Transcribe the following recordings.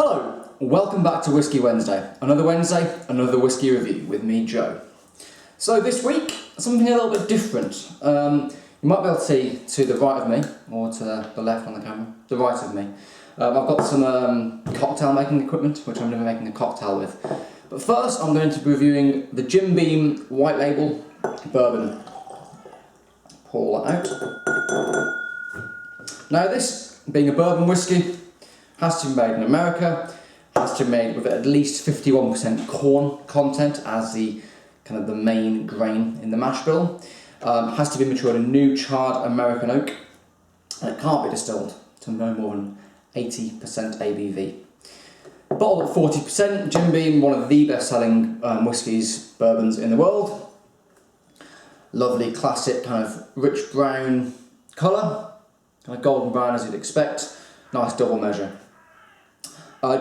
Hello, welcome back to Whisky Wednesday. Another Wednesday, another whisky review with me, Joe. So this week, something a little bit different. You might be able to see to the right of me, or to the left on the camera, the right of me. I've got some cocktail making equipment, which I'm going to be making a cocktail with. But first, I'm going to be reviewing the Jim Beam White Label Bourbon. Pull that out. Now this, being a bourbon whisky, has to be made in America, has to be made with at least 51% corn content as the kind of the main grain in the mash bill. Has to be matured in new charred American oak, and it can't be distilled to no more than 80% ABV. Bottled at 40%, Jim Beam, one of the best-selling whiskies, bourbons in the world. Lovely, classic, kind of rich brown colour, kind of golden brown as you'd expect. Nice double measure.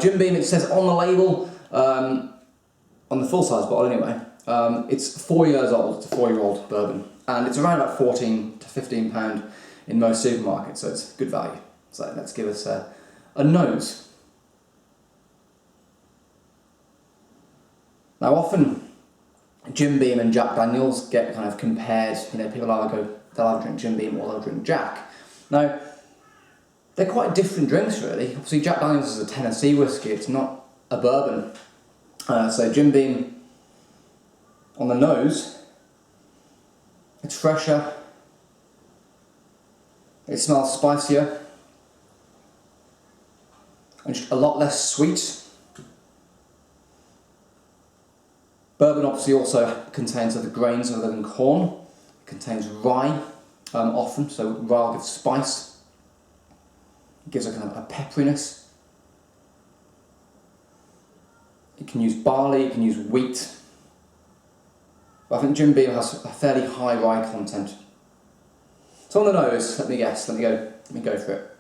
Jim Beam, it says on the label, on the full-size bottle anyway, it's 4 years old. It's a 4-year-old bourbon, and it's around about £14 to £15 in most supermarkets, so it's good value. So let's give us a nose. Now, often Jim Beam and Jack Daniels get kind of compared. You know, people they'll either drink Jim Beam or they'll drink Jack. Now, they're quite different drinks, really. Obviously, Jack Daniels is a Tennessee whiskey, it's not a bourbon. So Jim Beam, on the nose, it's fresher, it smells spicier, and just a lot less sweet. Bourbon obviously also contains other grains other than corn. It contains rye often, so rye gives spice. It gives a kind of a pepperiness. You can use barley, you can use wheat. But I think Jim Beam has a fairly high rye content. So on the nose, let me guess, let me go for it.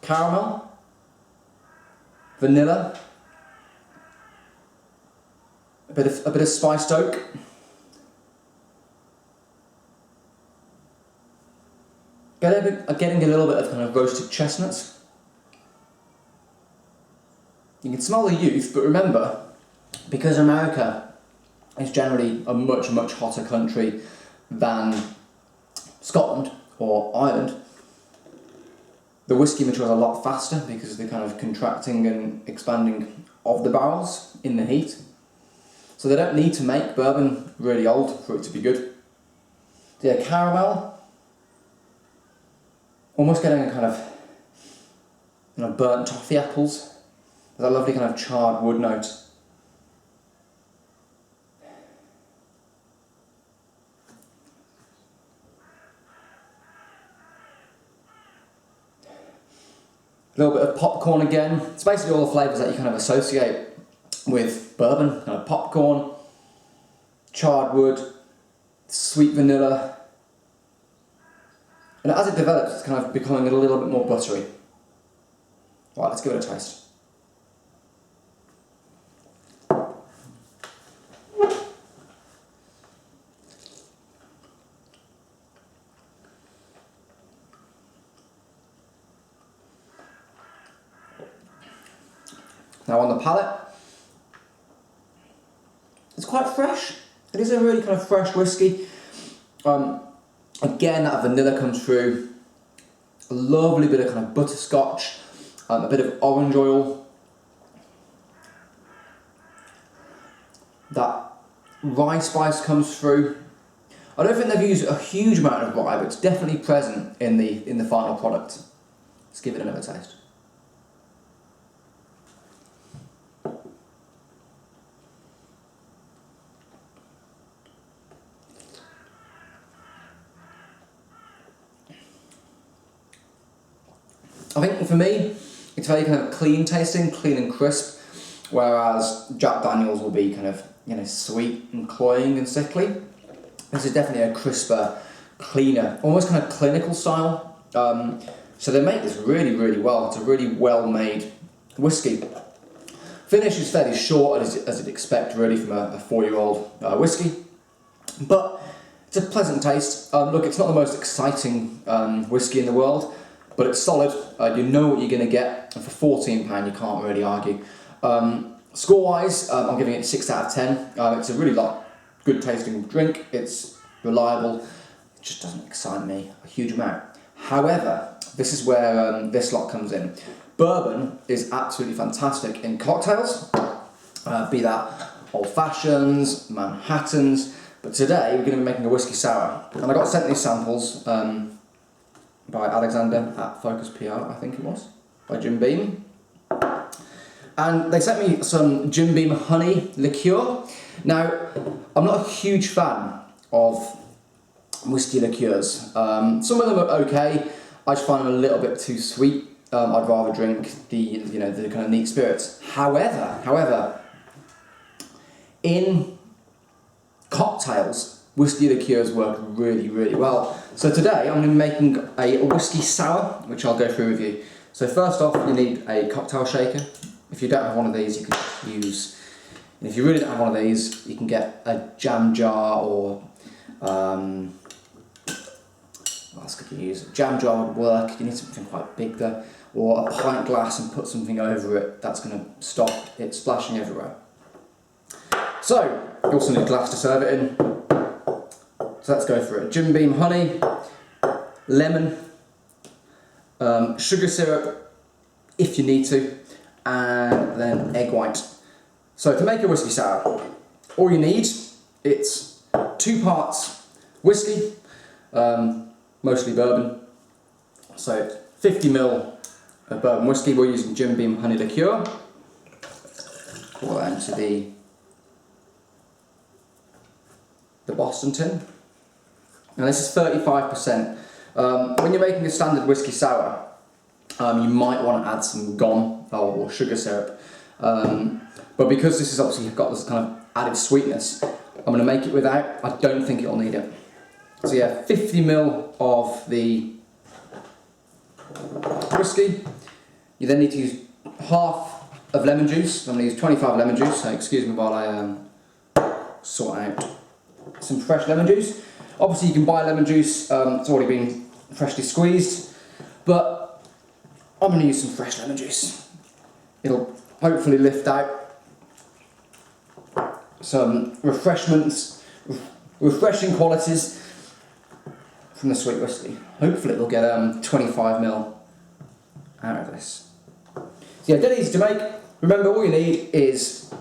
Caramel, vanilla, a bit of spiced oak, getting a little bit of kind of roasted chestnuts. You can smell the youth, but remember, because America is generally a much, much hotter country than Scotland or Ireland, the whisky matures a lot faster because of the kind of contracting and expanding of the barrels in the heat. So they don't need to make bourbon really old for it to be good. The caramel, almost getting a kind of burnt toffee apples. There's a lovely kind of charred wood note. A little bit of popcorn again. It's basically all the flavours that you kind of associate with bourbon. Kind of popcorn, charred wood, sweet vanilla. And as it develops, it's kind of becoming a little bit more buttery. Right, let's give it a taste. Now on the palate, it's quite fresh. It is a really kind of fresh whiskey. Again, that vanilla comes through. A lovely bit of kind of butterscotch, a bit of orange oil. That rye spice comes through. I don't think they've used a huge amount of rye, but it's definitely present in the final product. Let's give it another taste. I think for me, it's very kind of clean tasting, clean and crisp, whereas Jack Daniels will be kind of, sweet and cloying and sickly. This is definitely a crisper, cleaner, almost kind of clinical style. So they make this really, really well. It's a really well-made whiskey. Finish is fairly short, as you'd expect, really, from a 4-year-old whiskey. But it's a pleasant taste. Look, it's not the most exciting whiskey in the world, but it's solid. You know what you're going to get. and for £14 you can't really argue. Score-wise, I'm giving it 6 out of 10. It's a really good tasting drink. It's reliable. It just doesn't excite me a huge amount. However, this is where this lot comes in. Bourbon is absolutely fantastic in cocktails, be that old fashions, Manhattans, but today we're going to be making a whiskey sour. And I got sent these samples by Alexander at Focus PR, I think it was, by Jim Beam. And they sent me some Jim Beam honey liqueur. Now, I'm not a huge fan of whiskey liqueurs. Some of them are okay. I just find them a little bit too sweet. I'd rather drink the kind of neat spirits. However, in cocktails, whiskey liqueurs work really, really well. So today I'm going to be making a whiskey sour, which I'll go through with you. So first off, you need a cocktail shaker. If you don't have one of these, you can use, and if you really don't have one of these, you can get a jam jar or, what else could you use? A jam jar would work. You need something quite big though, or a pint glass and put something over it. That's going to stop it splashing everywhere. So, you also need a glass to serve it in. So let's go for it. Jim Beam honey, lemon, sugar syrup if you need to, and then egg white. So to make a whiskey sour, all you need, it's 2 parts whiskey, mostly bourbon. So 50ml of bourbon whiskey. We're using Jim Beam honey liqueur. Pour that into the Boston tin. Now this is 35%. When you're making a standard whiskey sour, you might want to add some gum or sugar syrup. But because this has obviously got this kind of added sweetness, I'm going to make it without. I don't think it'll need it. So yeah, 50ml of the whiskey. You then need to use half of lemon juice. I'm going to use 25 lemon juice, so excuse me while I sort out some fresh lemon juice. Obviously you can buy lemon juice, it's already been freshly squeezed, but I'm going to use some fresh lemon juice. It'll hopefully lift out some refreshing qualities from the sweet whiskey. Hopefully it'll get 25ml out of this. So yeah, dead easy to make. Remember, all you need is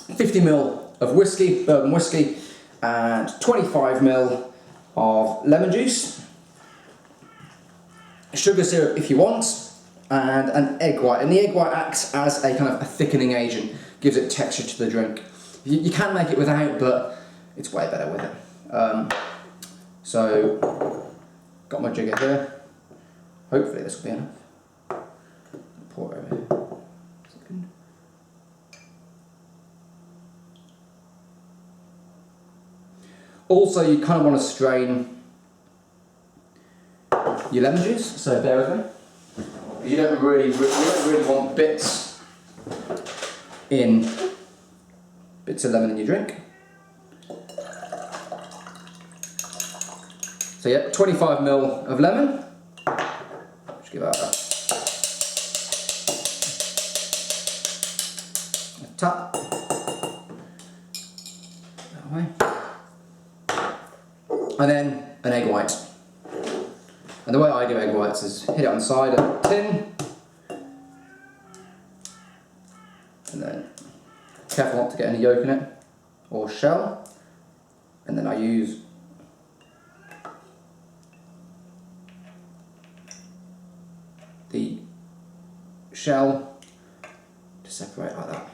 50ml of whiskey, bourbon whiskey, and 25ml of lemon juice, sugar syrup if you want, and an egg white. And the egg white acts as a kind of a thickening agent, gives it texture to the drink. You can make it without, but it's way better with it. So, got my jigger here. Hopefully this will be enough. Pour it over here. Also, you kind of want to strain your lemon juice, so bear with me. You don't really want bits of lemon in your drink. So yeah, 25ml of lemon. Just give that a tap. That way. And then an egg white. And the way I do egg whites is hit it on the side of the tin, and then careful not to get any yolk in it, or shell, and then I use the shell to separate like that.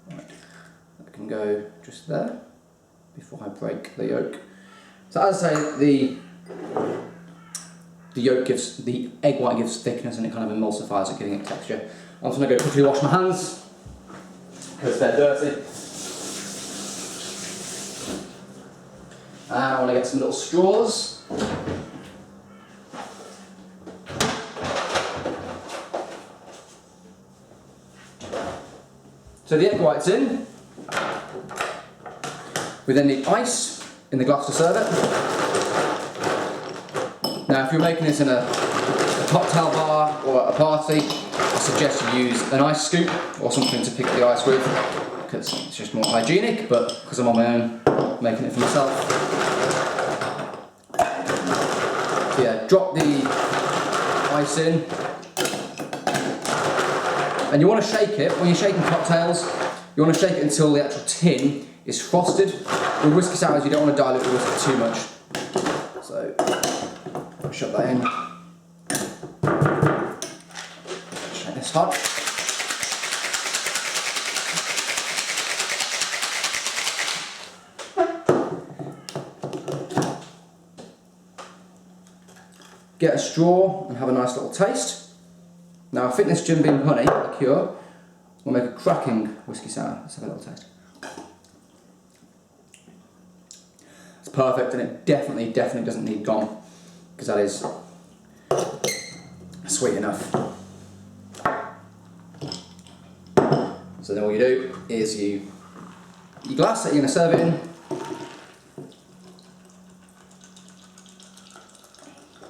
Right. That can go just there before I break the yolk. So as I say, the egg white gives thickness and it kind of emulsifies it, giving it texture. I'm just going to go quickly wash my hands because they're dirty. And I want to get some little straws. So the egg white's in. We then need ice in the glass to serve it. Now if you're making this in a cocktail bar or at a party, I suggest you use an ice scoop or something to pick the ice with, because it's just more hygienic, but because I'm on my own, making it for myself. So yeah, drop the ice in, and you want to shake it. When you're shaking cocktails, you want to shake it until the actual tin is frosted. With whiskey sours, you don't want to dilute the whiskey too much. So, shut that in. Shake this hot. Get a straw and have a nice little taste. Now I think this Jim Beam honey liqueur will make a cracking whiskey sour. Let's have a little taste. It's perfect, and it definitely doesn't need gone, because that is sweet enough. So then all you do is your glass that you're going to serve it in.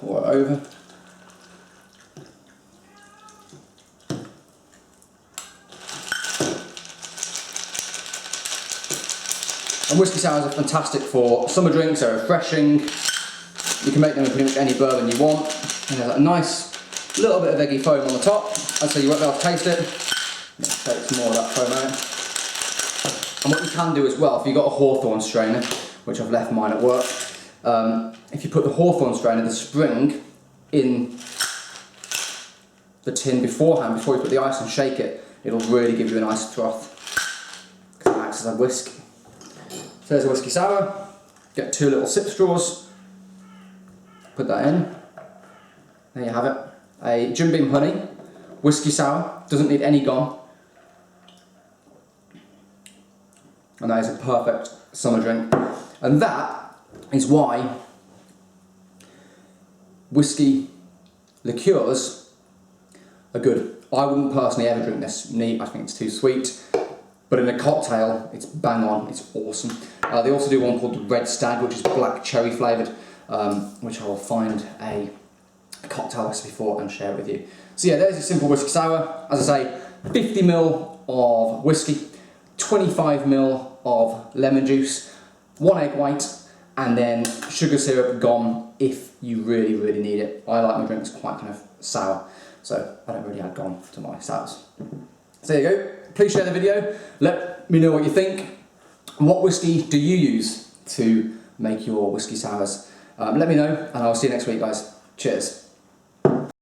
Pour it over. And whiskey sours are fantastic for summer drinks. They're refreshing. You can make them in pretty much any bourbon you want. And there's a nice little bit of eggy foam on the top, and so you won't be able to taste it. Let's take some more of that foam out. And what you can do as well, if you've got a Hawthorn strainer, which I've left mine at work, if you put the Hawthorn strainer, the spring, in the tin beforehand, before you put the ice and shake it, it'll really give you a nice froth, because it acts as a whisk. So there's a whiskey sour. Get 2 little sip straws, put that in. There you have it. A Jim Beam honey whiskey sour, doesn't need any gone. And that is a perfect summer drink. And that is why whiskey liqueurs are good. I wouldn't personally ever drink this neat, I think it's too sweet. But in a cocktail, it's bang on, it's awesome. They also do one called the Red Stag, which is black cherry flavoured, which I will find a cocktail recipe for and share it with you. So yeah, there's a simple whiskey sour. As I say, 50ml of whiskey, 25ml of lemon juice, 1 egg white, and then sugar syrup gone if you really need it. I like my drinks quite kind of sour, so I don't really add gone to my sours. So there you go. Please share the video. Let me know what you think. What whiskey do you use to make your whiskey sours? Let me know, and I'll see you next week, guys. Cheers.